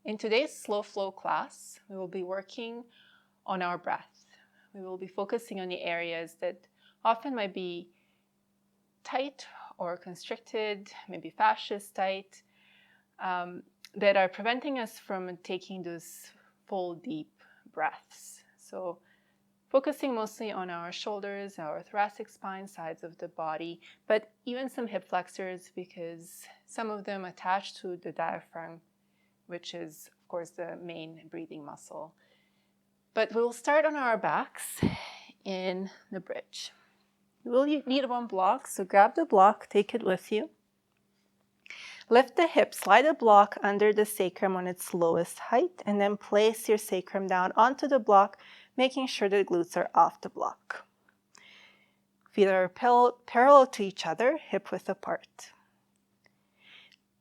In today's slow flow class, we will be working on our breath. We will be focusing on the areas that often might be tight or constricted, maybe fascias tight, that are preventing us from taking those full deep breaths. So focusing mostly on our shoulders, our thoracic spine, sides of the body, but even some hip flexors because some of them attach to the diaphragm, which is, of course, the main breathing muscle. But we'll start on our backs in the bridge. You will need one block, so grab the block, take it with you. Lift the hip, slide the block under the sacrum on its lowest height, and then place your sacrum down onto the block, making sure the glutes are off the block. Feet are parallel to each other, hip width apart.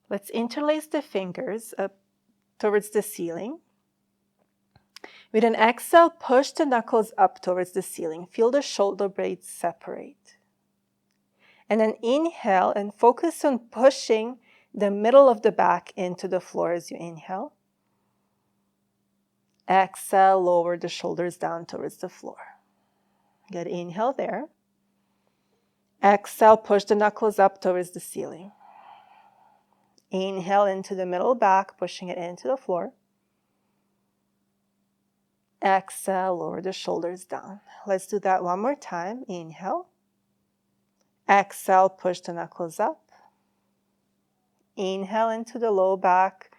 Let's interlace the fingers up towards the ceiling. With an exhale, push the knuckles up towards the ceiling. Feel the shoulder blades separate. And then inhale and focus on pushing the middle of the back into the floor as you inhale. Exhale, lower the shoulders down towards the floor. Good inhale there. Exhale, push the knuckles up towards the ceiling. Inhale into the middle back, pushing it into the floor. Exhale, lower the shoulders down. Let's do that one more time. Inhale. Exhale, push the knuckles up. Inhale into the low back.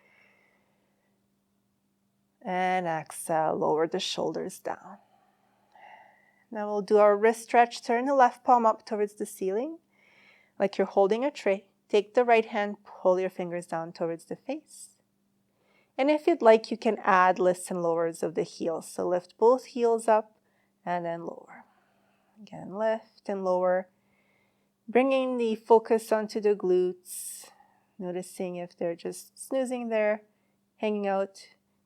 And exhale, lower the shoulders down. Now we'll do our wrist stretch. Turn the left palm up towards the ceiling, like you're holding a tray. Take the right hand, pull your fingers down towards the face. And if you'd like, you can add lifts and lowers of the heels. So lift both heels up and then lower. Again, lift and lower. Bringing the focus onto the glutes. Noticing if they're just snoozing there, hanging out.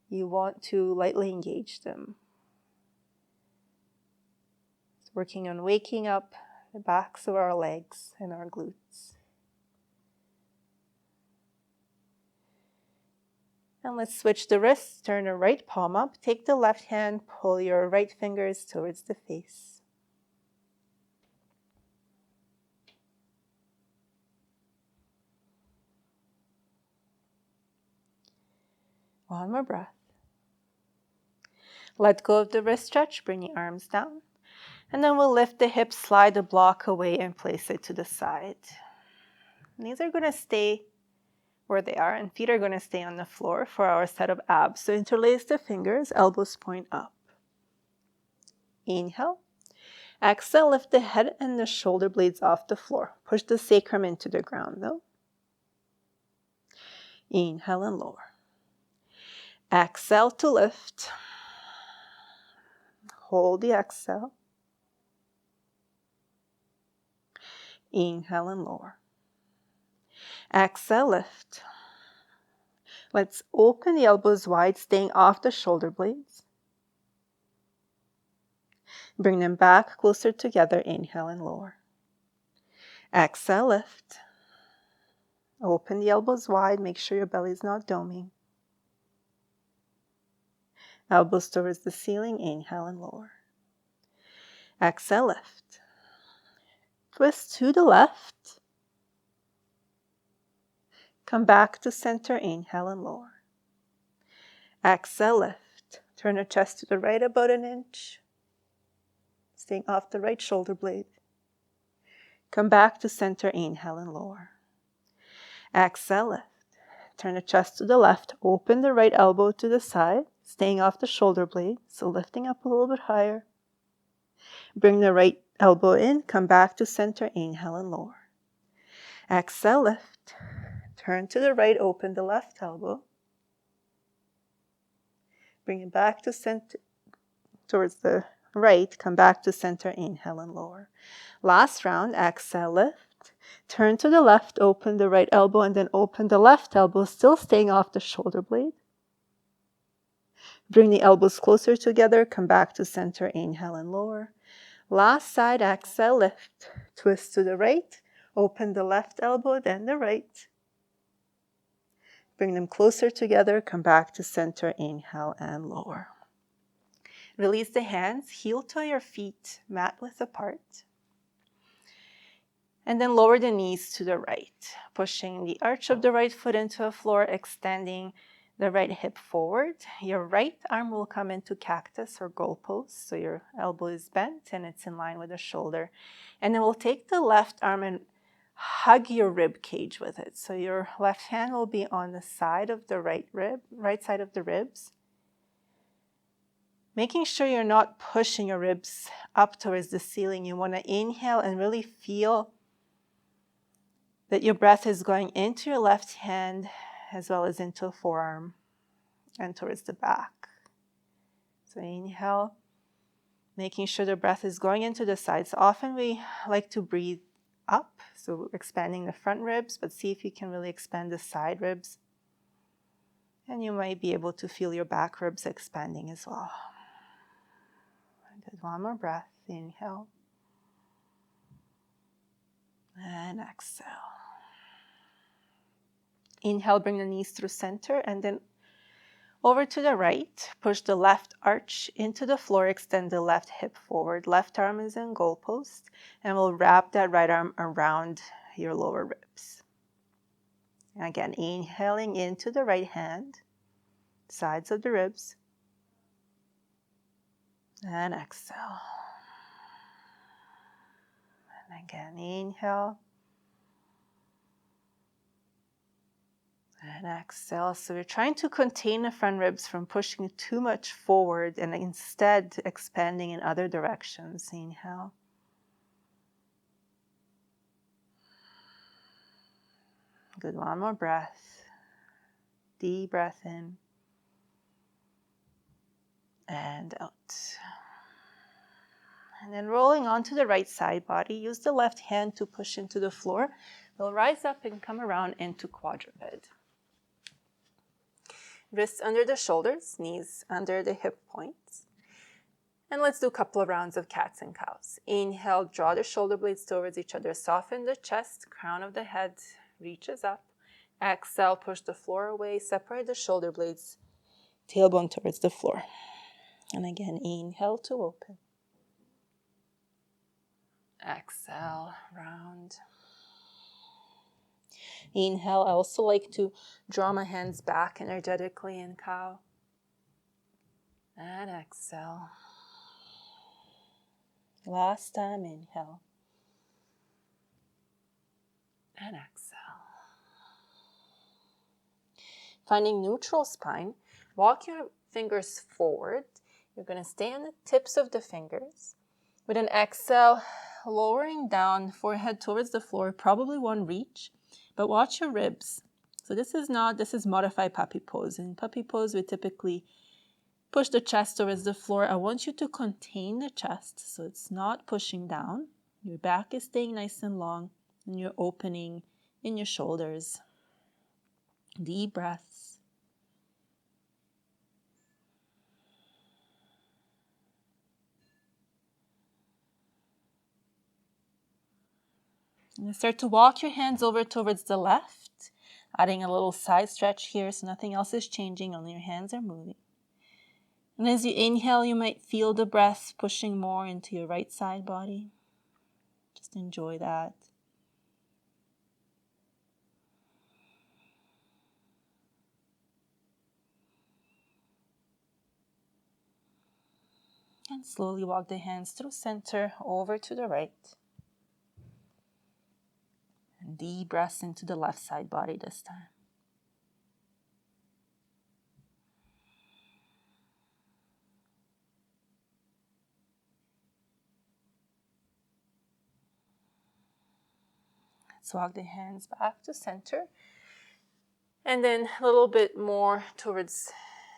You want to lightly engage them. It's working on waking up the backs of our legs and our glutes. And let's switch the wrists, turn the right palm up, take the left hand, pull your right fingers towards the face. One more breath. Let go of the wrist stretch, bring the arms down. And then we'll lift the hips, slide the block away and place it to the side. Knees are going to stay where they are, and feet are going to stay on the floor for our set of abs. So interlace the fingers, elbows point up. Inhale. Exhale, lift the head and the shoulder blades off the floor. Push the sacrum into the ground though. Inhale and lower. Exhale to lift. Hold the exhale. Inhale and lower. Exhale, lift. Let's open the elbows wide, staying off the shoulder blades. Bring them back closer together. Inhale and lower. Exhale, lift. Open the elbows wide. Make sure your belly is not doming. Elbows towards the ceiling. Inhale and lower. Exhale, lift. Twist to the left. Come back to center. Inhale and lower. Exhale, lift. Turn the chest to the right about an inch. Staying off the right shoulder blade. Come back to center. Inhale and lower. Exhale, lift. Turn the chest to the left. Open the right elbow to the side. Staying off the shoulder blade. So lifting up a little bit higher. Bring the right elbow in. Come back to center. Inhale and lower. Exhale, lift. Turn to the right. Open the left elbow. Bring it back to center. Towards the right. Come back to center. Inhale and lower. Last round. Exhale, lift. Turn to the left. Open the right elbow and then open the left elbow. Still staying off the shoulder blade. Bring the elbows closer together. Come back to center. Inhale and lower. Last side. Exhale, lift. Twist to the right. Open the left elbow, then the right. Bring them closer together. Come back to center. Inhale and lower. Release the hands. Heel to your feet, mat width apart. And then lower the knees to the right, pushing the arch of the right foot into the floor, extending the right hip forward. Your right arm will come into cactus or goal pose, so your elbow is bent and it's in line with the shoulder. And then we'll take the left arm and hug your rib cage with it. So your left hand will be on the side of the right side of the ribs. Making sure you're not pushing your ribs up towards the ceiling. You want to inhale and really feel that your breath is going into your left hand as well as into the forearm and towards the back. So inhale, making sure the breath is going into the sides. So often we like to breathe up, so expanding the front ribs, but see if you can really expand the side ribs. And you might be able to feel your back ribs expanding as well. Good. One more breath. Inhale. And exhale. Inhale, bring the knees through center and then over to the right. Push the left arch into the floor, extend the left hip forward. Left arm is in goal post and we'll wrap that right arm around your lower ribs. And again, inhaling into the right hand, sides of the ribs. And exhale. And again, inhale. And exhale. So we're trying to contain the front ribs from pushing too much forward and instead expanding in other directions. Inhale. Good. One more breath. Deep breath in. And out. And then rolling onto the right side body, use the left hand to push into the floor. We'll rise up and come around into quadruped. Wrists under the shoulders, knees under the hip points. And let's do a couple of rounds of cats and cows. Inhale, draw the shoulder blades towards each other. Soften the chest, crown of the head reaches up. Exhale, push the floor away. Separate the shoulder blades, tailbone towards the floor. And again, inhale to open. Exhale, round. Inhale, I also like to draw my hands back energetically in cow. And exhale. Last time, inhale. And exhale. Finding neutral spine, walk your fingers forward. You're going to stay on the tips of the fingers. With an exhale, lowering down, forehead towards the floor, probably one reach, but watch your ribs. So this is modified puppy pose. In puppy pose, we typically push the chest towards the floor. I want you to contain the chest so it's not pushing down. Your back is staying nice and long and you're opening in your shoulders. Deep breaths. And start to walk your hands over towards the left, adding a little side stretch here so nothing else is changing, only your hands are moving. And as you inhale, you might feel the breath pushing more into your right side body. Just enjoy that. And slowly walk the hands through center over to the right. And deep breaths into the left side body this time. Let's walk the hands back to center. And then a little bit more towards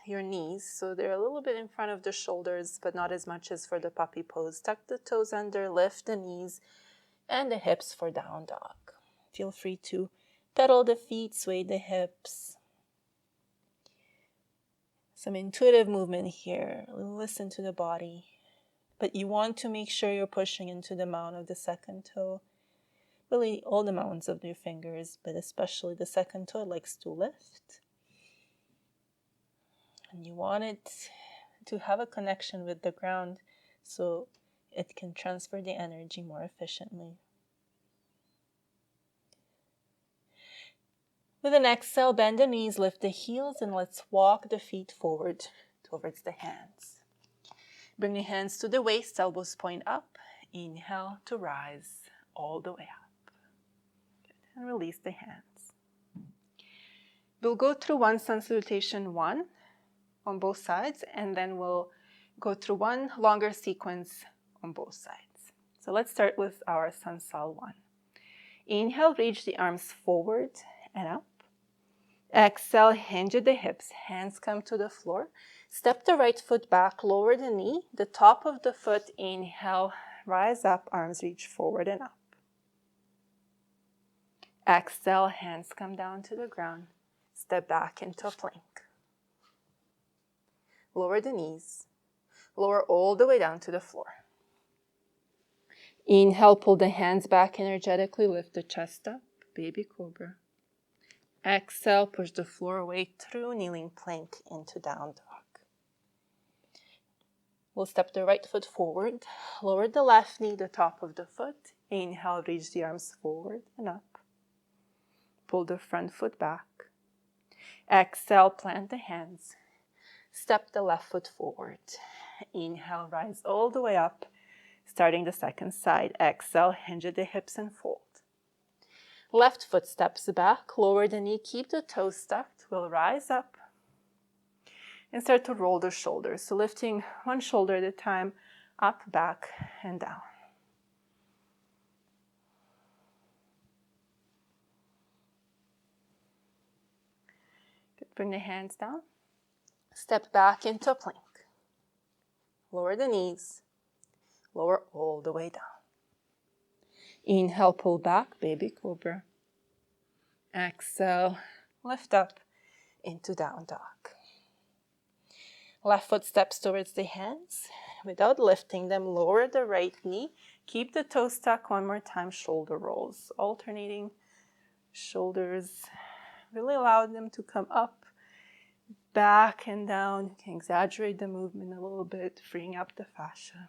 your knees. So they're a little bit in front of the shoulders, but not as much as for the puppy pose. Tuck the toes under, lift the knees and the hips for down dog. Feel free to pedal the feet, sway the hips. Some intuitive movement here. Listen to the body. But you want to make sure you're pushing into the mount of the second toe. Really all the mounts of your fingers, but especially the second toe likes to lift. And you want it to have a connection with the ground so it can transfer the energy more efficiently. With an exhale, bend the knees, lift the heels, and let's walk the feet forward towards the hands. Bring the hands to the waist, elbows point up. Inhale to rise all the way up. Good. And release the hands. We'll go through one sun salutation 1 on both sides, and then we'll go through one longer sequence on both sides. So let's start with our sun sal 1. Inhale, reach the arms forward and up. Exhale, hinge at the hips, hands come to the floor. Step the right foot back, lower the knee, the top of the foot, inhale, rise up, arms reach forward and up. Exhale, hands come down to the ground, step back into a plank. Lower the knees, lower all the way down to the floor. Inhale, pull the hands back energetically, lift the chest up, baby cobra. Exhale, push the floor away through kneeling plank into down dog. We'll step the right foot forward, lower the left knee, the top of the foot. Inhale, reach the arms forward and up. Pull the front foot back. Exhale, plant the hands. Step the left foot forward. Inhale, rise all the way up, starting the second side. Exhale, hinge at the hips and fold. Left foot steps back, lower the knee, keep the toes tucked. We'll rise up and start to roll the shoulders. So lifting one shoulder at a time, up, back, and down. Good. Bring the hands down. Step back into plank. Lower the knees. Lower all the way down. Inhale, pull back, baby cobra. Exhale, lift up into down dog. Left foot steps towards the hands. Without lifting them, lower the right knee. Keep the toes tucked one more time, shoulder rolls. Alternating shoulders. Really allow them to come up, back and down. You can exaggerate the movement a little bit, freeing up the fascia.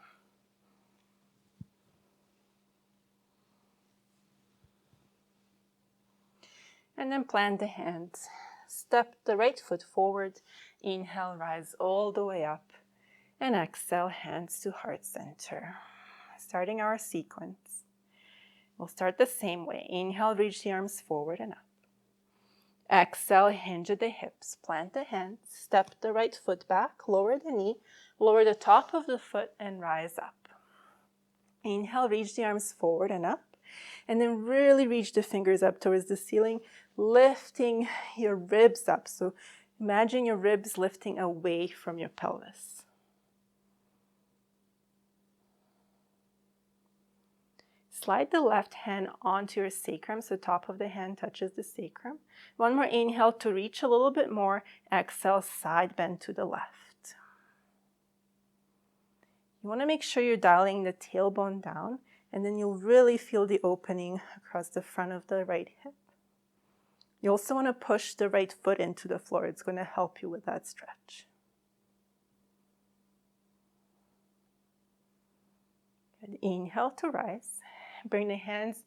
And then plant the hands. Step the right foot forward. Inhale, rise all the way up. And exhale, hands to heart center. Starting our sequence. We'll start the same way. Inhale, reach the arms forward and up. Exhale, hinge at the hips. Plant the hands. Step the right foot back. Lower the knee. Lower the top of the foot and rise up. Inhale, reach the arms forward and up. And then really reach the fingers up towards the ceiling, lifting your ribs up. So imagine your ribs lifting away from your pelvis. Slide the left hand onto your sacrum, so the top of the hand touches the sacrum. One more inhale to reach a little bit more. Exhale, side bend to the left. You want to make sure you're dialing the tailbone down, and then you'll really feel the opening across the front of the right hip. You also want to push the right foot into the floor. It's going to help you with that stretch. Good. Inhale to rise. Bring the hands to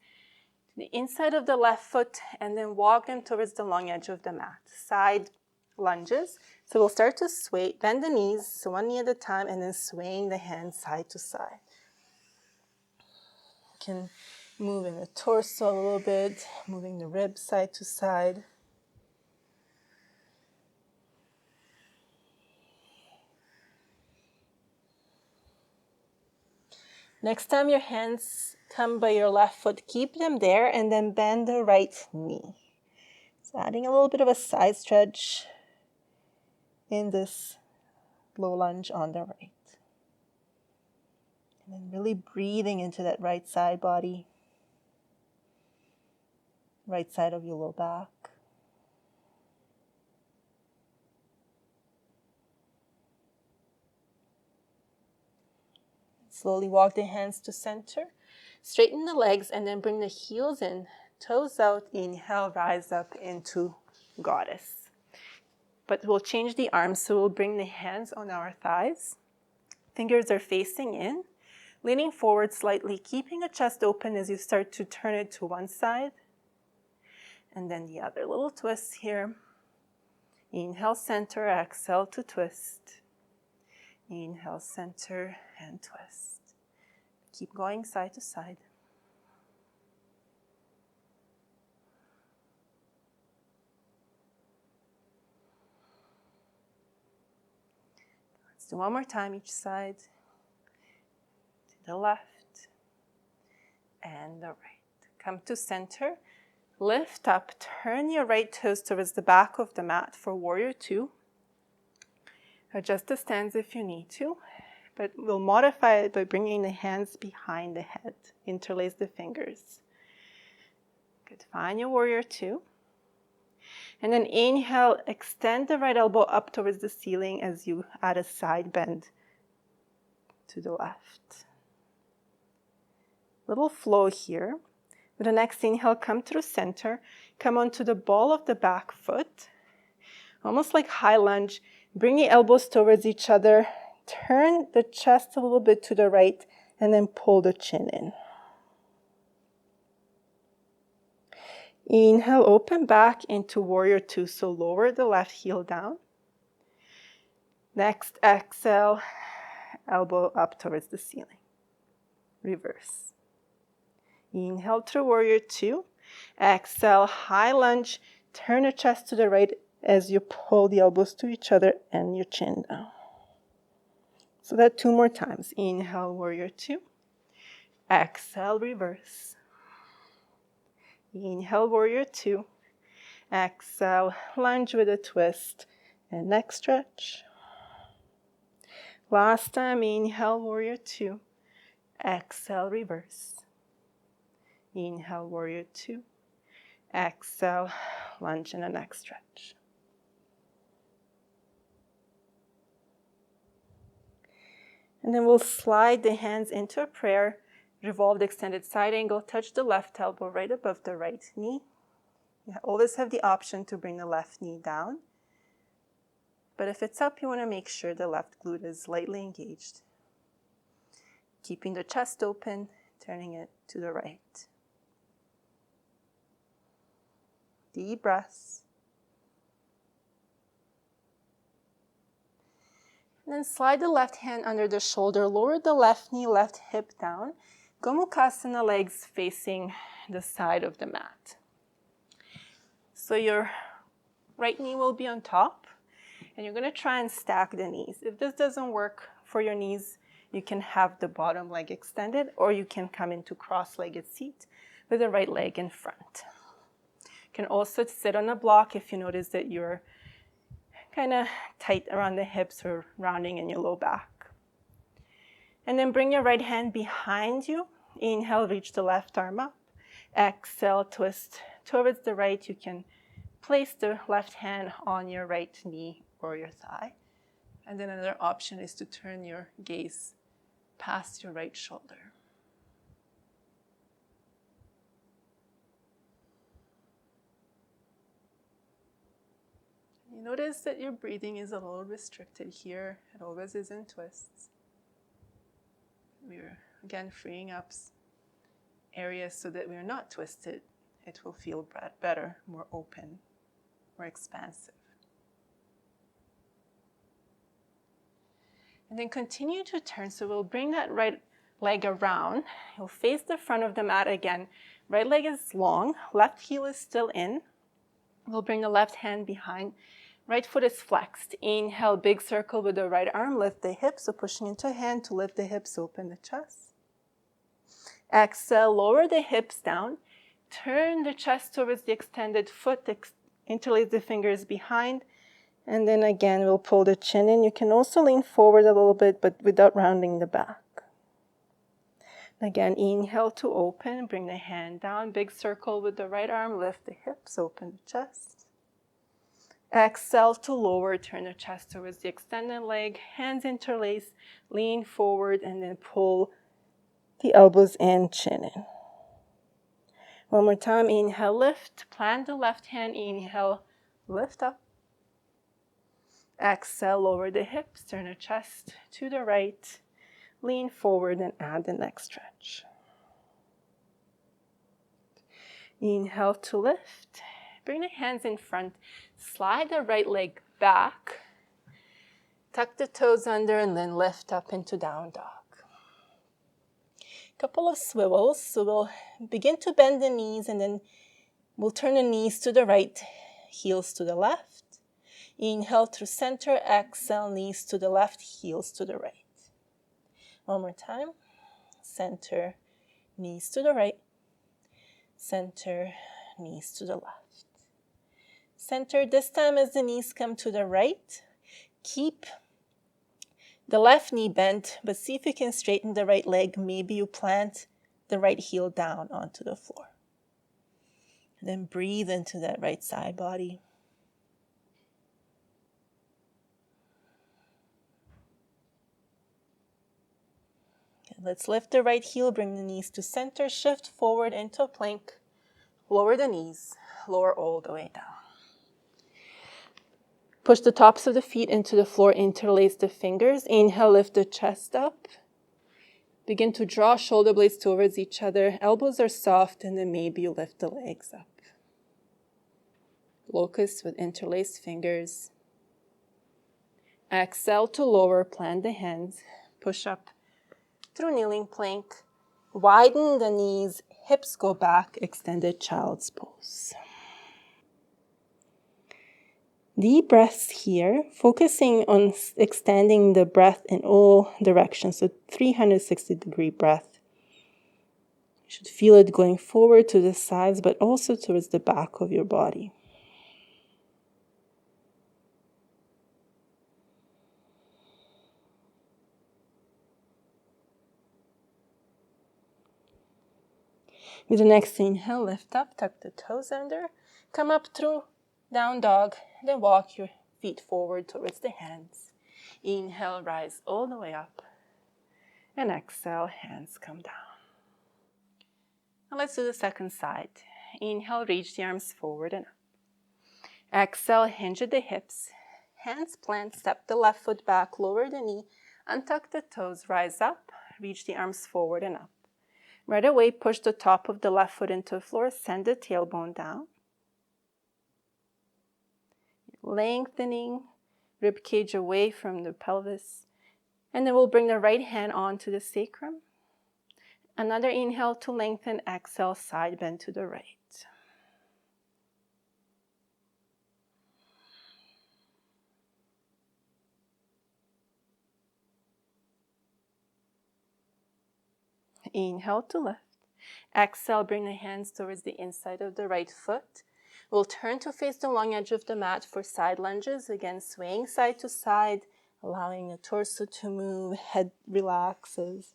the inside of the left foot and then walk them towards the long edge of the mat. Side lunges. So we'll start to sway, bend the knees, so one knee at a time, and then swaying the hands side to side. You can move in the torso a little bit, moving the ribs side to side. Next time your hands come by your left foot, keep them there and then bend the right knee. So adding a little bit of a side stretch in this low lunge on the right. And then really breathing into that right side body, right side of your low back. Slowly walk the hands to center. Straighten the legs and then bring the heels in, toes out. Inhale, rise up into goddess. but we'll change the arms. So we'll bring the hands on our thighs. Fingers are facing in, leaning forward slightly, keeping the chest open as you start to turn it to one side. And then the other little twist here. Inhale, center, exhale to twist. Inhale, center, and twist. Keep going side to side. Let's do one more time each side. To the left and the right. Come to center. Lift up, turn your right toes towards the back of the mat for warrior two. Adjust the stance if you need to, but we'll modify it by bringing the hands behind the head. Interlace the fingers. Good, find your warrior two. And then inhale, extend the right elbow up towards the ceiling as you add a side bend to the left. Little flow here. With the next inhale, come through center. Come onto the ball of the back foot. Almost like high lunge. Bring the elbows towards each other. Turn the chest a little bit to the right and then pull the chin in. Inhale, open back into warrior two. So lower the left heel down. Next, exhale, elbow up towards the ceiling. Reverse. Inhale through warrior two. Exhale, high lunge. Turn the chest to the right as you pull the elbows to each other and your chin down. So that 2 more times. Inhale, warrior two. Exhale, reverse. Inhale, warrior two. Exhale, lunge with a twist and neck stretch. Last time, inhale, warrior two. Exhale, reverse. Inhale, warrior two. Exhale, lunge and a neck stretch. And then we'll slide the hands into a prayer. Revolve the extended side angle. Touch the left elbow right above the right knee. You always have the option to bring the left knee down. But if it's up, you want to make sure the left glute is lightly engaged. Keeping the chest open, turning it to the right. Deep breaths. And then slide the left hand under the shoulder. Lower the left knee, left hip down. Gomukhasana, legs facing the side of the mat. So your right knee will be on top. And you're going to try and stack the knees. If this doesn't work for your knees, you can have the bottom leg extended, or you can come into cross-legged seat with the right leg in front. You can also sit on a block if you notice that you're kind of tight around the hips or rounding in your low back. And then bring your right hand behind you. Inhale, reach the left arm up. Exhale, twist towards the right. You can place the left hand on your right knee or your thigh. And then another option is to turn your gaze past your right shoulder. You notice that your breathing is a little restricted here. It always is in twists. We're again freeing up areas so that we're not twisted. It will feel better, more open, more expansive. And then continue to turn. So we'll bring that right leg around. You'll face the front of the mat again. Right leg is long, left heel is still in. We'll bring the left hand behind. Right foot is flexed. Inhale, big circle with the right arm. Lift the hips, so pushing into a hand to lift the hips, open the chest. Exhale, lower the hips down. Turn the chest towards the extended foot. Interlace the fingers behind. And then again, we'll pull the chin in. You can also lean forward a little bit, but without rounding the back. Again, inhale to open. Bring the hand down. Big circle with the right arm. Lift the hips, open the chest. Exhale to lower, turn the chest towards the extended leg, hands interlace, lean forward, and then pull the elbows in, chin in. One more time, inhale, lift, plant the left hand, inhale, lift up. Exhale, lower the hips, turn the chest to the right, lean forward and add the neck stretch. Inhale to lift. Bring the hands in front. Slide the right leg back. Tuck the toes under and then lift up into down dog. Couple of swivels. So we'll begin to bend the knees and then we'll turn the knees to the right, heels to the left. Inhale through center. Exhale, knees to the left, heels to the right. One more time. Center, knees to the right. Center, knees to the left. Center, this time as the knees come to the right, keep the left knee bent, but see if you can straighten the right leg. Maybe you plant the right heel down onto the floor. And then breathe into that right side body. Okay, let's lift the right heel, bring the knees to center, shift forward into a plank, lower the knees, lower all the way down. Push the tops of the feet into the floor, interlace the fingers. Inhale, lift the chest up. Begin to draw shoulder blades towards each other. Elbows are soft, and then maybe you lift the legs up. Locust with interlaced fingers. Exhale to lower, plant the hands. Push up through kneeling plank. Widen the knees, hips go back, extended child's pose. Deep breaths here, focusing on extending the breath in all directions, so 360-degree breath. You should feel it going forward to the sides, but also towards the back of your body. With the next inhale, lift up, tuck the toes under, come up through down dog, then walk your feet forward towards the hands. Inhale, rise all the way up. And exhale, hands come down. Now let's do the second side. Inhale, reach the arms forward and up. Exhale, hinge at the hips. Hands plant, step the left foot back, lower the knee, untuck the toes, rise up, reach the arms forward and up. Right away, push the top of the left foot into the floor, send the tailbone down. Lengthening rib cage away from the pelvis. And then we'll bring the right hand onto the sacrum. Another inhale to lengthen, exhale, side bend to the right. Inhale to lift. Exhale, bring the hands towards the inside of the right foot. We'll turn to face the long edge of the mat for side lunges. Again, swaying side to side, allowing the torso to move, head relaxes.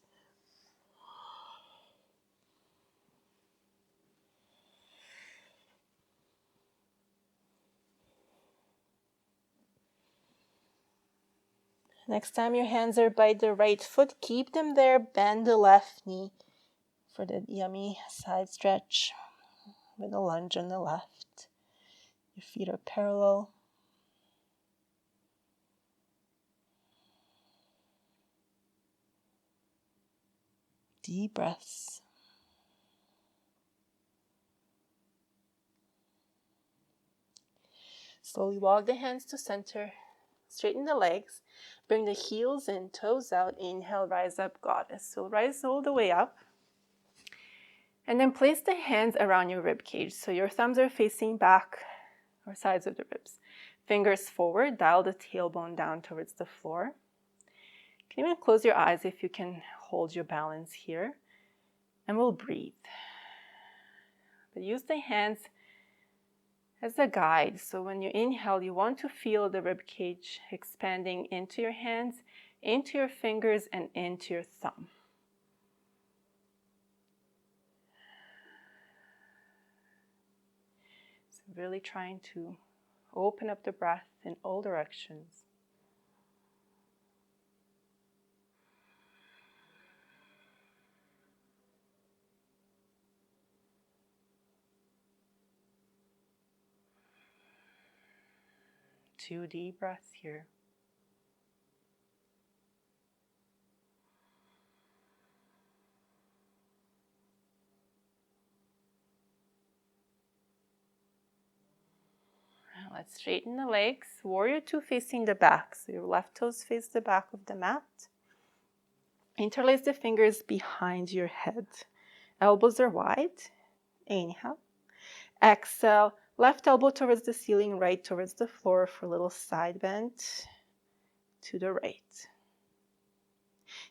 Next time your hands are by the right foot, keep them there. Bend the left knee for the yummy side stretch with a lunge on the left. Your feet are parallel. Deep breaths. Slowly walk the hands to center. Straighten the legs. Bring the heels in, toes out. Inhale, rise up, goddess. So rise all the way up. And then place the hands around your rib cage. So your thumbs are facing back or sides of the ribs. Fingers forward, dial the tailbone down towards the floor. You can even close your eyes if you can hold your balance here. And we'll breathe. But use the hands as a guide. So when you inhale, you want to feel the rib cage expanding into your hands, into your fingers, and into your thumb. So really trying to open up the breath in all directions. Two deep breaths here. Let's straighten the legs. Warrior two facing the back. So your left toes face the back of the mat. Interlace the fingers behind your head. Elbows are wide. Inhale. Exhale. Left elbow towards the ceiling, right towards the floor for a little side bend to the right.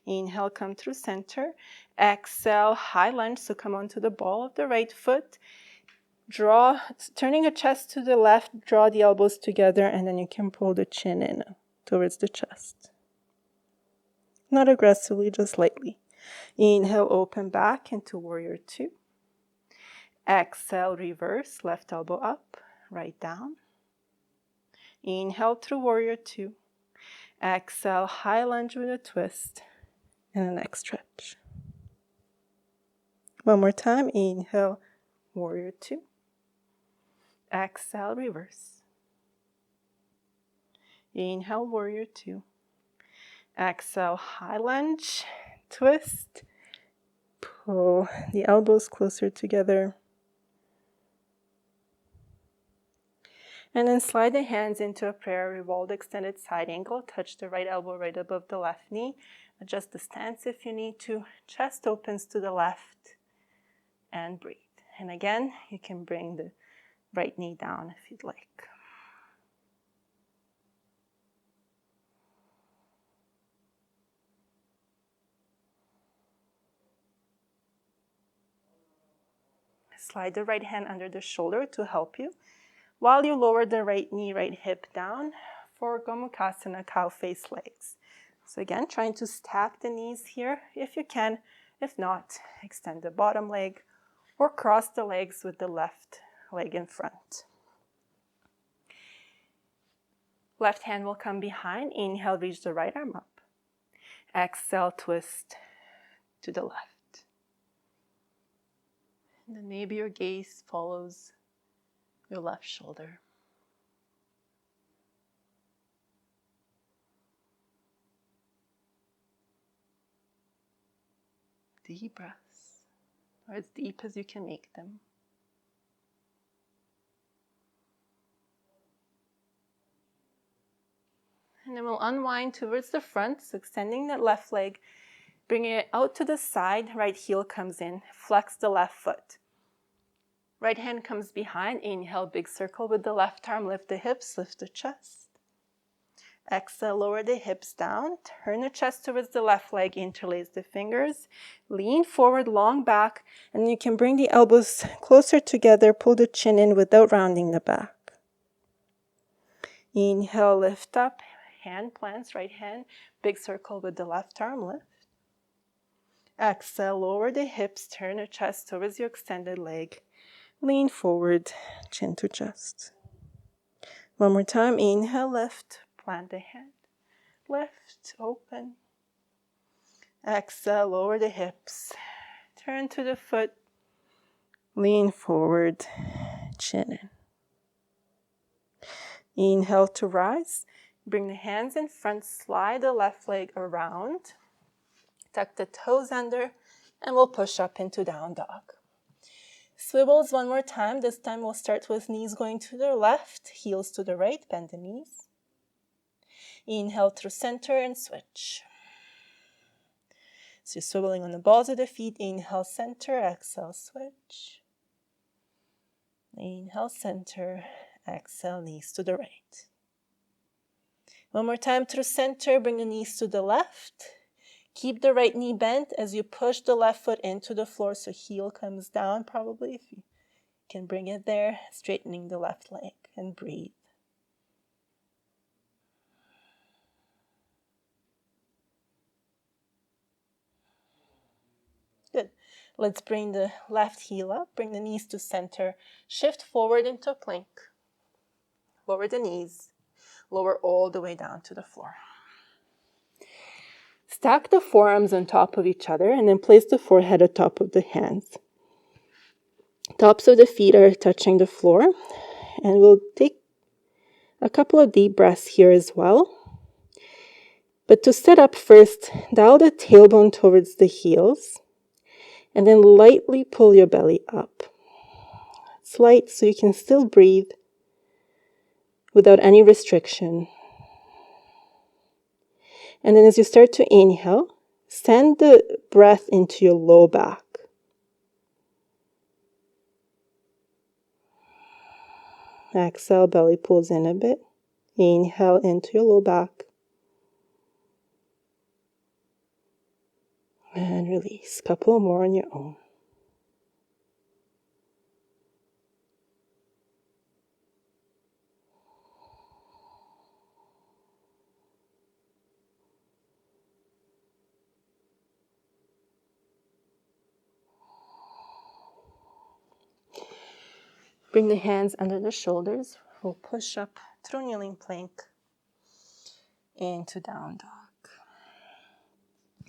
Inhale, come through center. Exhale, high lunge, so come onto the ball of the right foot. Draw, turning the chest to the left, draw the elbows together, and then you can pull the chin in towards the chest. Not aggressively, just lightly. Inhale, open back into warrior two. Exhale, reverse, left elbow up, right down. Inhale through warrior two. Exhale, high lunge with a twist and a neck stretch. One more time. Inhale, warrior two. Exhale, reverse. Inhale, warrior two. Exhale, high lunge, twist. Pull the elbows closer together. And then slide the hands into a prayer, revolved extended side angle. Touch the right elbow right above the left knee. Adjust the stance if you need to. Chest opens to the left and breathe. And again, you can bring the right knee down if you'd like. Slide the right hand under the shoulder to help you, while you lower the right knee, right hip down for Gomukhasana, cow face legs. So again, trying to stack the knees here if you can. If not, extend the bottom leg or cross the legs with the left leg in front. Left hand will come behind. Inhale, reach the right arm up. Exhale, twist to the left. And then maybe your gaze follows your left shoulder. Deep breaths, or as deep as you can make them. And then we'll unwind towards the front, so extending that left leg, bringing it out to the side, right heel comes in, flex the left foot. Right hand comes behind, inhale, big circle with the left arm, lift the hips, lift the chest. Exhale, lower the hips down, turn the chest towards the left leg, interlace the fingers, lean forward, long back, and you can bring the elbows closer together, pull the chin in without rounding the back. Inhale, lift up, hand plants, right hand, big circle with the left arm, lift. Exhale, lower the hips, turn the chest towards your extended leg, lean forward, chin to chest. One more time, inhale, lift, plant the hand, lift, open. Exhale, lower the hips, turn to the foot, lean forward, chin in. Inhale to rise, bring the hands in front, slide the left leg around, tuck the toes under, and we'll push up into down dog. Swivels one more time. This time we'll start with knees going to the left, heels to the right, bend the knees. Inhale through center and switch. So you're swiveling on the balls of the feet. Inhale, center, exhale, switch. Inhale, center, exhale, knees to the right. One more time through center, bring the knees to the left. Keep the right knee bent as you push the left foot into the floor, so heel comes down probably, if you can bring it there, straightening the left leg, and breathe. Good. Let's bring the left heel up, bring the knees to center, shift forward into plank. Lower the knees, lower all the way down to the floor. Stack the forearms on top of each other and then place the forehead atop of the hands. Tops of the feet are touching the floor, and we'll take a couple of deep breaths here as well. But to sit up first, dial the tailbone towards the heels and then lightly pull your belly up. It's light so you can still breathe without any restriction. And then as you start to inhale, send the breath into your low back. Exhale, belly pulls in a bit. Inhale into your low back. And release. Couple more on your own. Bring the hands under the shoulders. We'll push up through kneeling plank into down dog.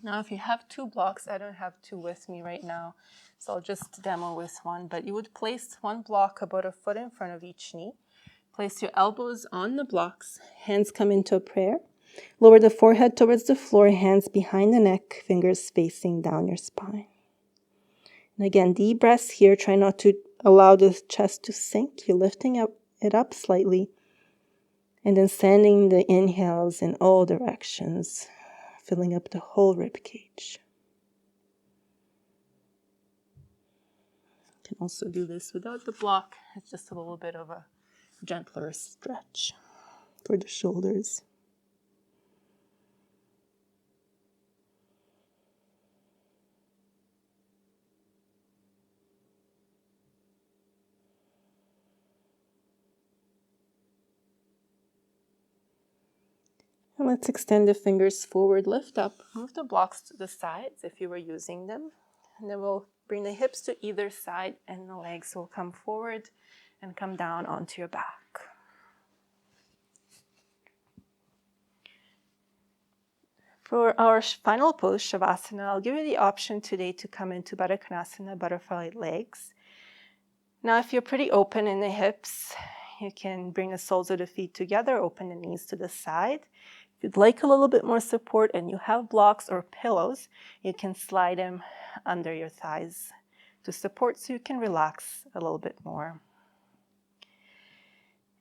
Now, if you have two blocks, I don't have two with me right now, so I'll just demo with one. But you would place one block about a foot in front of each knee. Place your elbows on the blocks. Hands come into a prayer. Lower the forehead towards the floor, hands behind the neck, fingers facing down your spine. And again, deep breaths here. Try not to allow the chest to sink. You're lifting it up slightly. And then sending the inhales in all directions, filling up the whole rib cage. You can also do this without the block. It's just a little bit of a gentler stretch for the shoulders. And let's extend the fingers forward, lift up, move the blocks to the sides if you were using them. And then we'll bring the hips to either side and the legs will come forward and come down onto your back. For our final pose, Shavasana, I'll give you the option today to come into Baddha Konasana, butterfly legs. Now, if you're pretty open in the hips, you can bring the soles of the feet together, open the knees to the side. If you'd like a little bit more support and you have blocks or pillows, you can slide them under your thighs to support so you can relax a little bit more.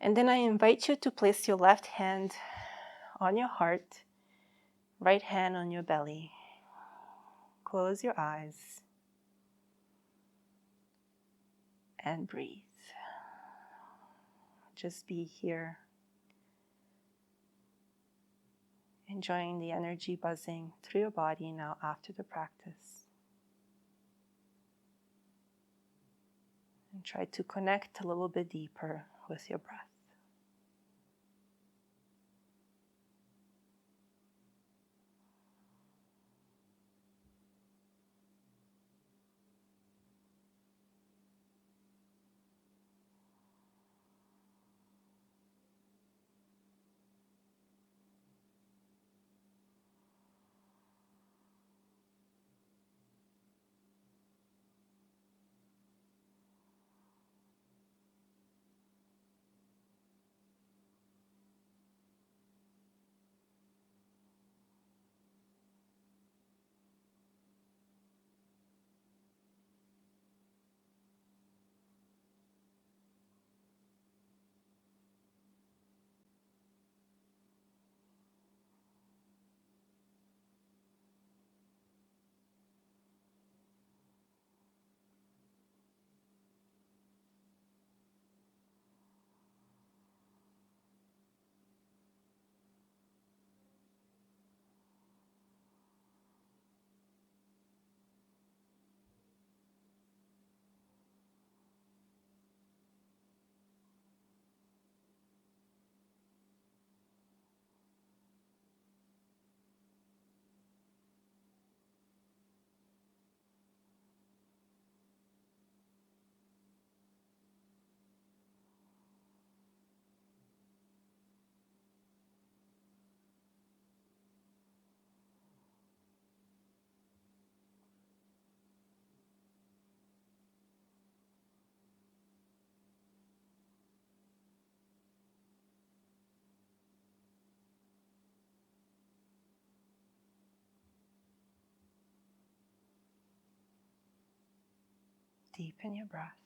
And then I invite you to place your left hand on your heart, right hand on your belly. Close your eyes and breathe. Just be here, enjoying the energy buzzing through your body now after the practice. And try to connect a little bit deeper with your breath. Deepen your breath.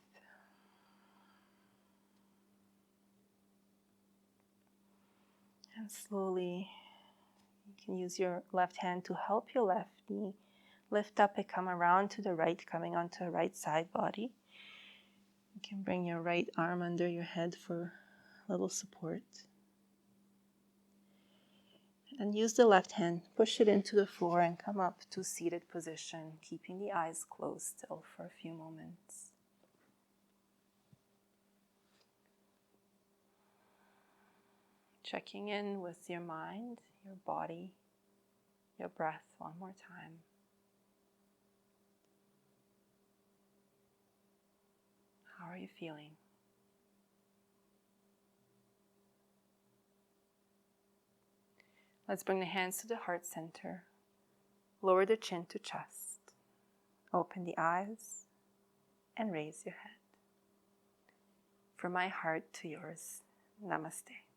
And slowly, you can use your left hand to help your left knee lift up and come around to the right, coming onto the right side body. You can bring your right arm under your head for a little support. And use the left hand, push it into the floor and come up to seated position, keeping the eyes closed still for a few moments. Checking in with your mind, your body, your breath one more time. How are you feeling? Let's bring the hands to the heart center. Lower the chin to chest. Open the eyes and raise your head. From my heart to yours, namaste.